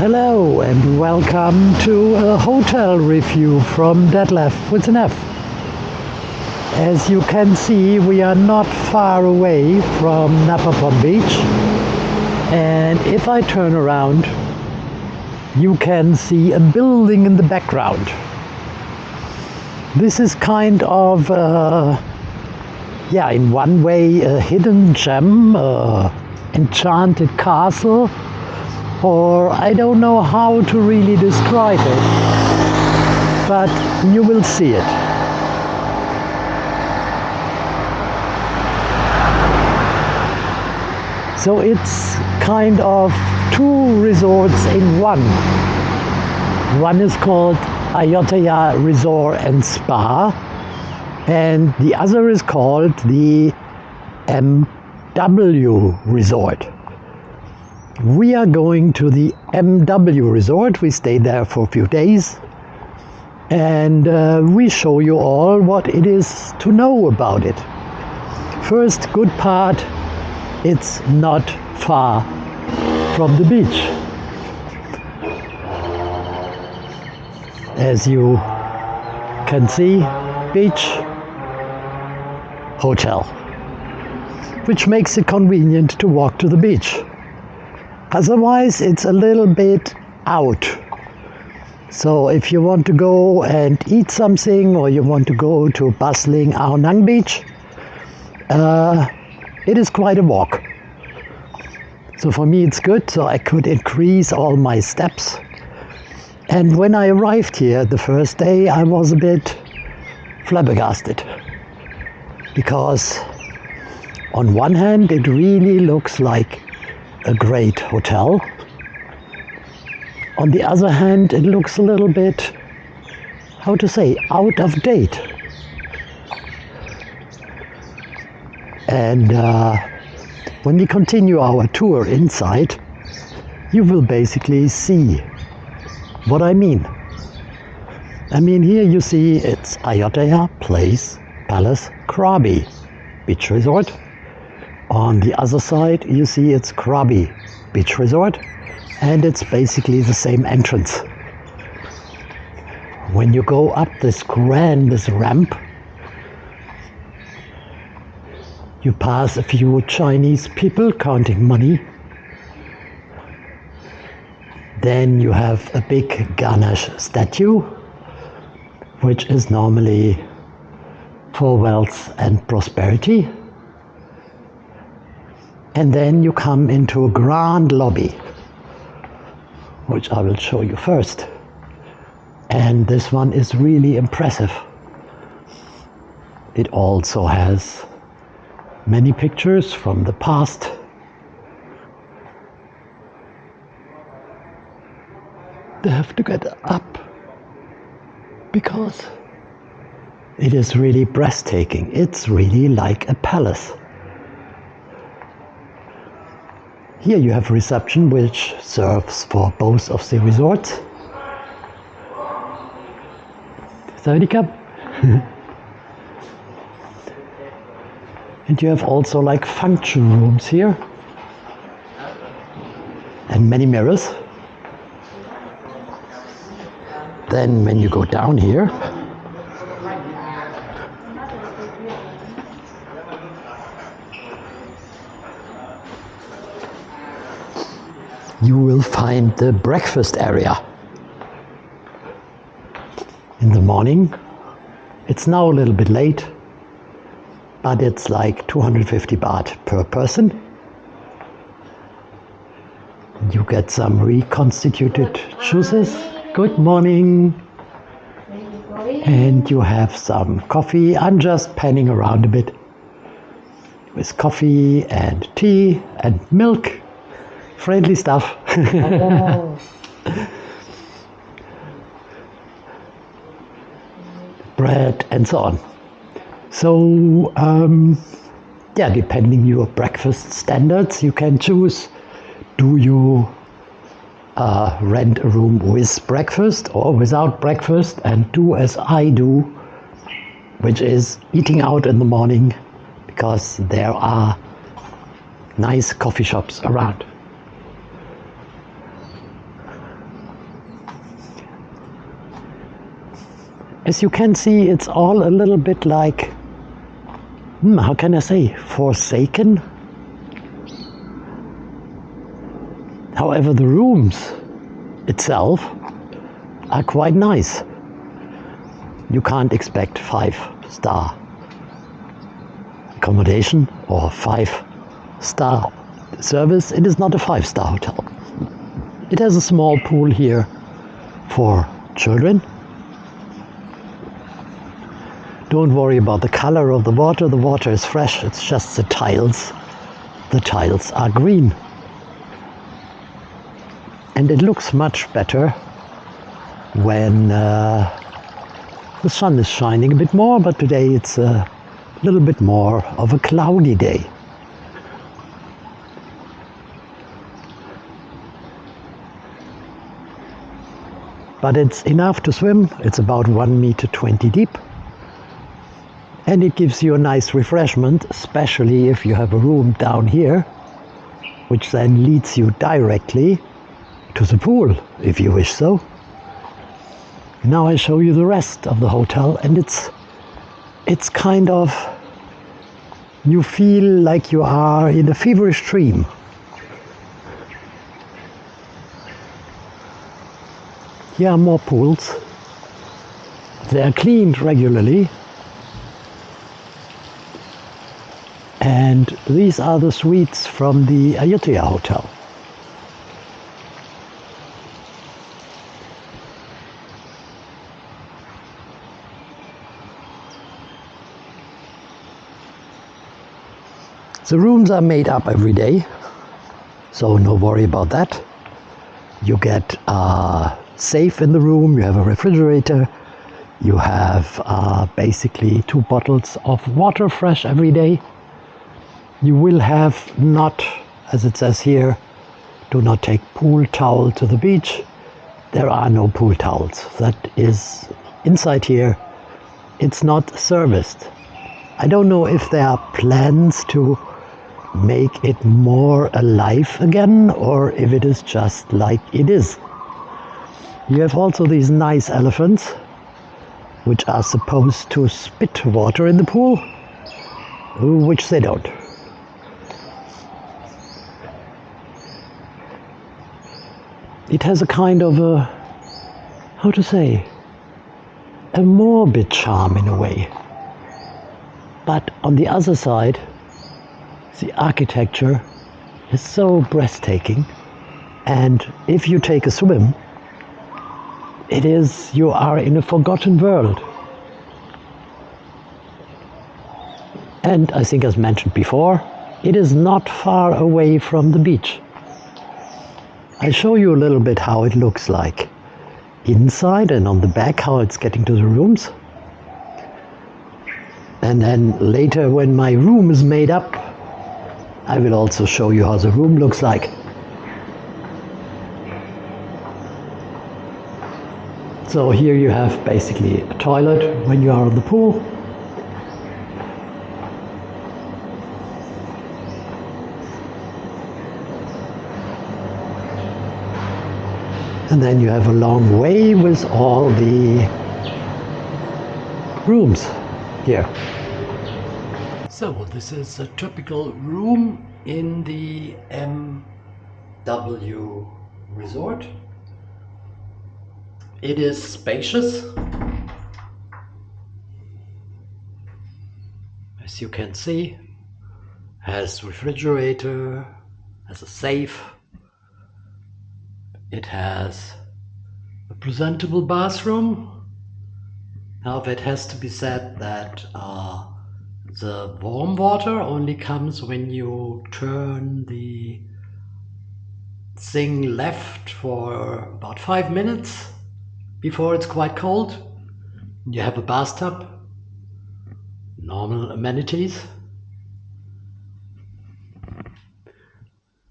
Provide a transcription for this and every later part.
Hello and welcome to a hotel review from Detlef with an F. As you can see, we are not far away from Napa Palm Beach, and if I turn around you can see a building in the background. This is kind of in one way a hidden gem, enchanted castle, or I don't know how to really describe it, but you will see it. So it's kind of two resorts in one. One is called Ayutthaya Resort and Spa, and the other is called the MW Resort. We are going to the MW Resort. We stay there for a few days, and we show you all what it is to know about it. First good part, it's not far from the beach. As you can see, beach, hotel, which makes it convenient to walk to the beach. Otherwise, it's a little bit out. So if you want to go and eat something, or you want to go to bustling Ao Nang Beach, it is quite a walk. So for me it's good, so I could increase all my steps. And when I arrived here the first day, I was a bit flabbergasted, because on one hand it really looks like a great hotel. On the other hand, it looks a little bit, how to say, out of date. And when we continue our tour inside, you will basically see what I mean. Here you see it's Ayutthaya Palace Krabi Beach Resort. On the other side you see it's Krabi Beach Resort, and it's basically the same entrance. When you go up this ramp, you pass a few Chinese people counting money. Then you have a big Ganesh statue, which is normally for wealth and prosperity. And then you come into a grand lobby, which I will show you first. And this one is really impressive. It also has many pictures from the past. They have to get up because it is really breathtaking. It's really like a palace. Here you have reception, which serves for both of the resorts. Sawadee. And you have also like function rooms here, and many mirrors. Then when you go down here, you will find the breakfast area. In the morning, it's now a little bit late, but it's like 250 baht per person. You get some reconstituted juices. Good morning. And you have some coffee. I'm just panning around a bit with coffee and tea and milk. Friendly stuff. Oh. Bread and so on. So depending your breakfast standards, you can choose, do you rent a room with breakfast or without breakfast, and do as I do, which is eating out in the morning, because there are nice coffee shops around. As you can see, it's all a little bit like, how can I say, forsaken. However, the rooms itself are quite nice. You can't expect 5-star accommodation or 5-star service. It is not a 5-star hotel. It has a small pool here for children. Don't worry about the color of the water. The water is fresh. It's just the tiles. The tiles are green. And it looks much better when the sun is shining a bit more, but today it's a little bit more of a cloudy day. But it's enough to swim. It's about 1.20 meters deep. And it gives you a nice refreshment, especially if you have a room down here, which then leads you directly to the pool, if you wish so. Now I show you the rest of the hotel, and it's kind of, you feel like you are in a feverish dream. Here are more pools. They are cleaned regularly. And these are the suites from the Ayutthaya Hotel. The rooms are made up every day, so no worry about that. You get a safe in the room, you have a refrigerator, you have basically 2 bottles of water fresh every day. You will have not, as it says here, do not take pool towel to the beach. There are no pool towels. That is inside here. It's not serviced. I don't know if there are plans to make it more alive again, or if it is just like it is. You have also these nice elephants, which are supposed to spit water in the pool, which they don't. It has a kind of a, how to say, a morbid charm in a way. But on the other side, the architecture is so breathtaking, and if you take a swim, you are in a forgotten world. And I think, as mentioned before, it is not far away from the beach. I'll show you a little bit how it looks like inside, and on the back how it's getting to the rooms. And then later, when my room is made up, I will also show you how the room looks like. So here you have basically a toilet when you are in the pool. And then you have a long way with all the rooms here. So this is a typical room in the MW Resort. It is spacious, as you can see. Has refrigerator, has a safe. It has a presentable bathroom. However, it has to be said that the warm water only comes when you turn the thing left for about 5 minutes before it's quite cold. You have a bathtub, normal amenities.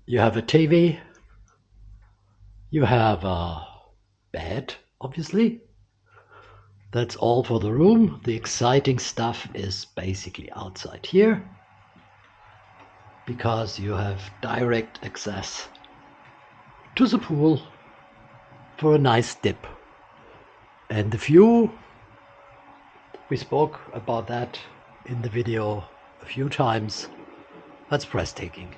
You have a TV. You have a bed, obviously. That's all for the room. The exciting stuff is basically outside here, because you have direct access to the pool for a nice dip. And the view We spoke about that in the video a few times. That's breathtaking.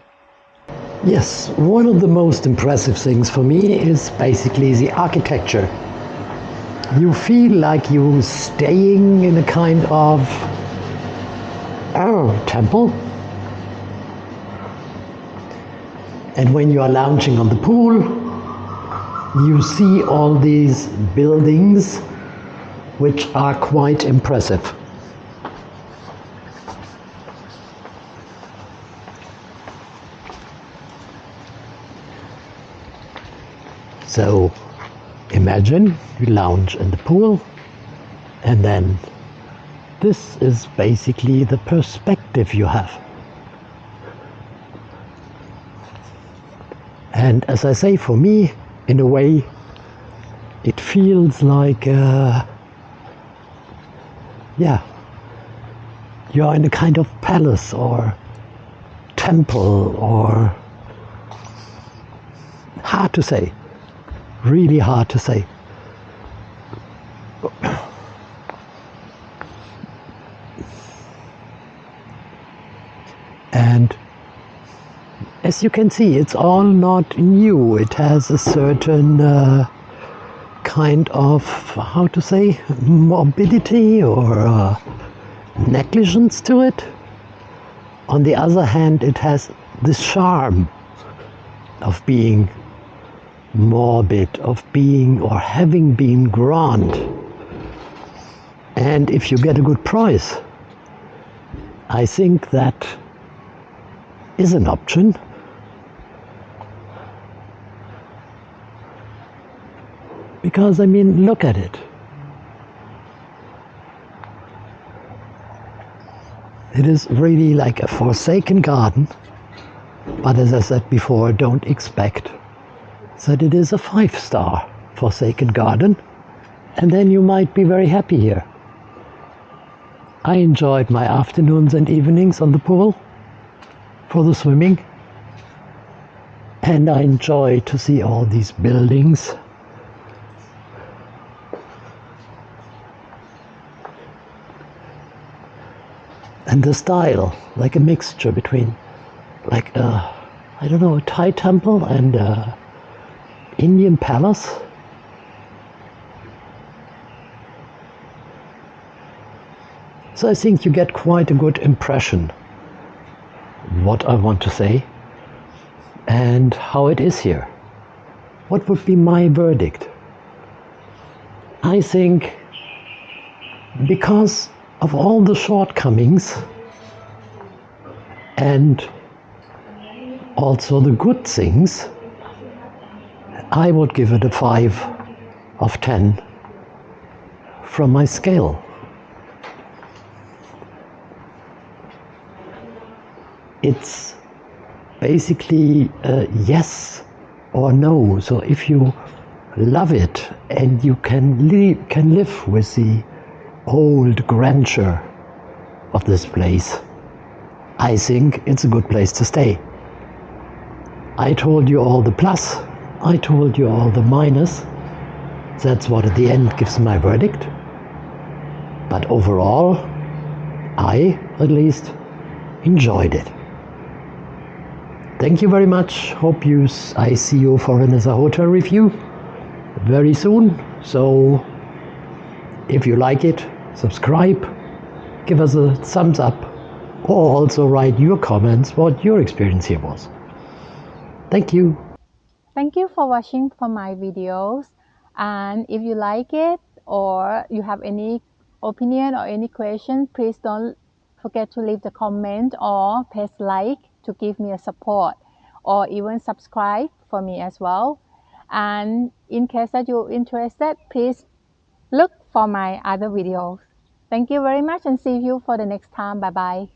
Yes, one of the most impressive things for me is basically the architecture. You feel like you're staying in a kind of temple. And when you are lounging on the pool, you see all these buildings which are quite impressive. So imagine you lounge in the pool, and then this is basically the perspective you have. And as I say, for me, in a way, it feels like, you're in a kind of palace or temple, or hard to say, really hard to say. And as you can see, it's all not new. It has a certain kind of, how to say, morbidity or negligence to it. On the other hand, it has this charm of being morbid, of being or having been grand. And if you get a good price, I think that is an option. Because, I mean, look at it. It is really like a forsaken garden. But as I said before, don't expect that it is a 5-star forsaken garden. And then you might be very happy here. I enjoyed my afternoons and evenings on the pool for the swimming. And I enjoy to see all these buildings. And the style, like a mixture between, like I don't know, a Thai temple and Indian palace. So I think you get quite a good impression what I want to say and how it is here. What would be my verdict? I think because of all the shortcomings and also the good things, I would give it a 5 of 10 from my scale. It's basically yes or no. So if you love it and you can live with the old grandeur of this place, I think it's a good place to stay. I told you all the plus, I told you all the minus. That's what at the end gives my verdict. But overall, I at least enjoyed it. Thank you very much. Hope I see you for another hotel review very soon. So if you like it, subscribe, give us a thumbs up, or also write your comments what your experience here was. Thank you. Thank you for watching for my videos. And if you like it or you have any opinion or any question, please don't forget to leave the comment or press like to give me a support, or even subscribe for me as well. And in case that you're interested, please look for my other videos. Thank you very much and see you for the next time. Bye bye.